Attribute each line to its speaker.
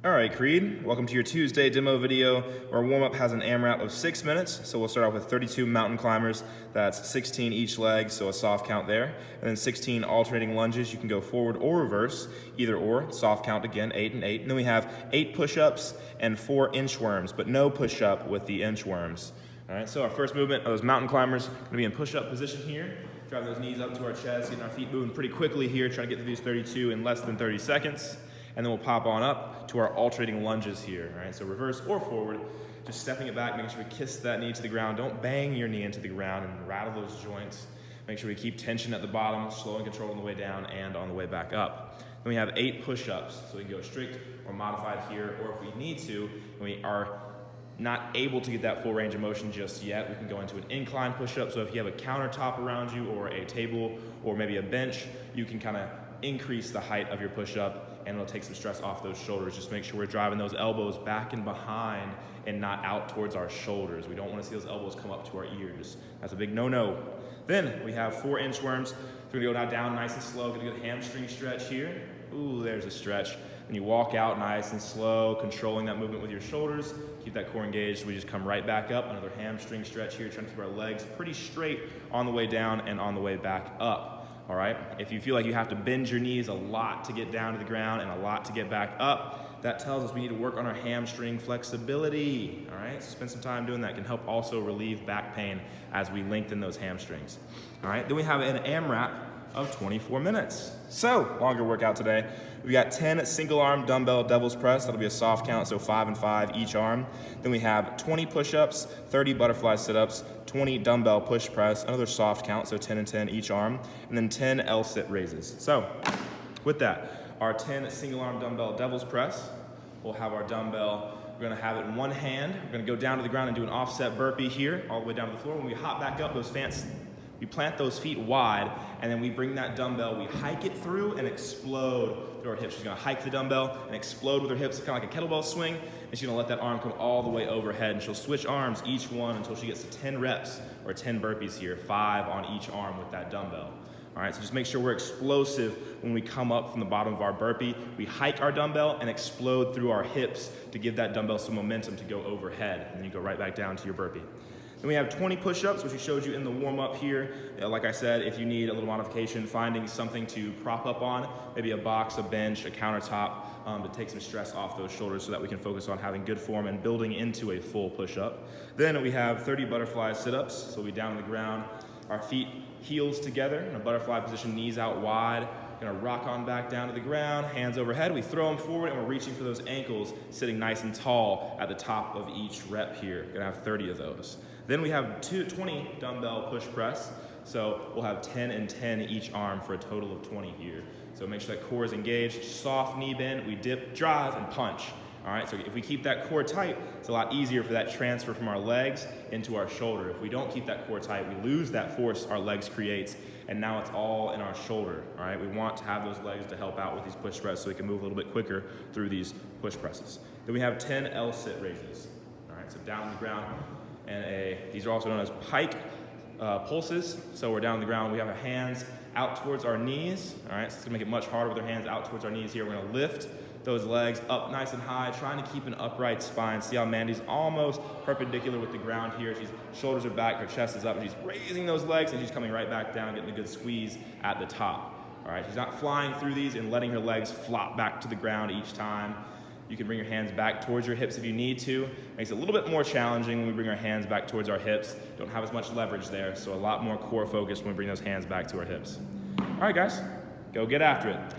Speaker 1: Alright Creed, welcome to your Tuesday demo video. Our warm-up has an AMRAP of 6 minutes, so we'll start off with 32 mountain climbers. That's 16 each leg, so a soft count there. And then 16 alternating lunges. You can go forward or reverse, either or, soft count again, 8 and 8. And then we have 8 push-ups and 4 inchworms, but no push-up with the inchworms. Alright, so our first movement of those mountain climbers, gonna be in push-up position here. Driving those knees up to our chest, getting our feet moving pretty quickly here, trying to get through these 32 in less than 30 seconds. And then we'll pop on up to our alternating lunges here, all right? So reverse or forward, just stepping it back, making sure we kiss that knee to the ground. Don't bang your knee into the ground and rattle those joints. Make sure we keep tension at the bottom, slow and controlled on the way down and on the way back up. Then we have 8 push-ups, so we can go strict or modified here, or if we need to, and we are not able to get that full range of motion just yet, we can go into an incline push-up. So if you have a countertop around you or a table or maybe a bench, you can kind of increase the height of your push-up and it'll take some stress off those shoulders. Just make sure we're driving those elbows back and behind and not out towards our shoulders. We don't want to see those elbows come up to our ears. That's a big no-no. Then we have 4 inchworms. We're gonna go now down nice and slow, get a good hamstring stretch here. Ooh, there's a stretch. And you walk out nice and slow, controlling that movement with your shoulders. Keep that core engaged. We just come right back up. Another hamstring stretch here, trying to keep our legs pretty straight on the way down and on the way back up. All right, if you feel like you have to bend your knees a lot to get down to the ground and a lot to get back up, that tells us we need to work on our hamstring flexibility. All right, so spend some time doing that. It can help also relieve back pain as we lengthen those hamstrings. All right, then we have an AMRAP of 24 minutes. So, longer workout today. We got 10 single arm dumbbell devil's press. That'll be a soft count, so 5 and 5 each arm. Then we have 20 push-ups, 30 butterfly sit-ups, 20 dumbbell push press, another soft count, so 10 and 10 each arm, and then 10 L-sit raises. So, with that, our 10 single arm dumbbell devil's press, we'll have our dumbbell, we're gonna have it in one hand. We're gonna go down to the ground and do an offset burpee here, all the way down to the floor. When we hop back up, we plant those feet wide, and then we bring that dumbbell, we hike it through and explode through our hips. She's gonna hike the dumbbell and explode with her hips, kind of like a kettlebell swing, and she's gonna let that arm come all the way overhead, and she'll switch arms each one until she gets to 10 reps, or 10 burpees here, 5 on each arm with that dumbbell. All right, so just make sure we're explosive when we come up from the bottom of our burpee. We hike our dumbbell and explode through our hips to give that dumbbell some momentum to go overhead, and then you go right back down to your burpee. Then we have 20 push-ups, which we showed you in the warm-up here. Like I said, if you need a little modification, finding something to prop up on, maybe a box, a bench, a countertop, to take some stress off those shoulders so that we can focus on having good form and building into a full push-up. Then we have 30 butterfly sit-ups, so we'll be down on the ground, our feet heels together in a butterfly position, knees out wide. Gonna rock on back down to the ground, hands overhead. We throw them forward and we're reaching for those ankles, sitting nice and tall at the top of each rep here. Gonna have 30 of those. Then we have 20 dumbbell push press. So we'll have 10 and 10 each arm for a total of 20 here. So make sure that core is engaged, soft knee bend, we dip, drive, and punch. All right, so if we keep that core tight, it's a lot easier for that transfer from our legs into our shoulder. If we don't keep that core tight, we lose that force our legs creates, and now it's all in our shoulder, all right? We want to have those legs to help out with these push presses so we can move a little bit quicker through these push presses. Then we have 10 L-sit raises, all right? So down on the ground, and these are also known as pike pulses. So we're down on the ground, we have our hands out towards our knees, all right? So it's gonna make it much harder with our hands out towards our knees here. We're gonna lift those legs up nice and high, trying to keep an upright spine. See how Mandy's almost perpendicular with the ground here. She's shoulders are back, her chest is up, and she's raising those legs, and she's coming right back down, getting a good squeeze at the top. All right, she's not flying through these and letting her legs flop back to the ground each time. You can bring your hands back towards your hips if you need to. Makes it a little bit more challenging when we bring our hands back towards our hips. Don't have as much leverage there, so a lot more core focus when we bring those hands back to our hips. All right, guys, go get after it.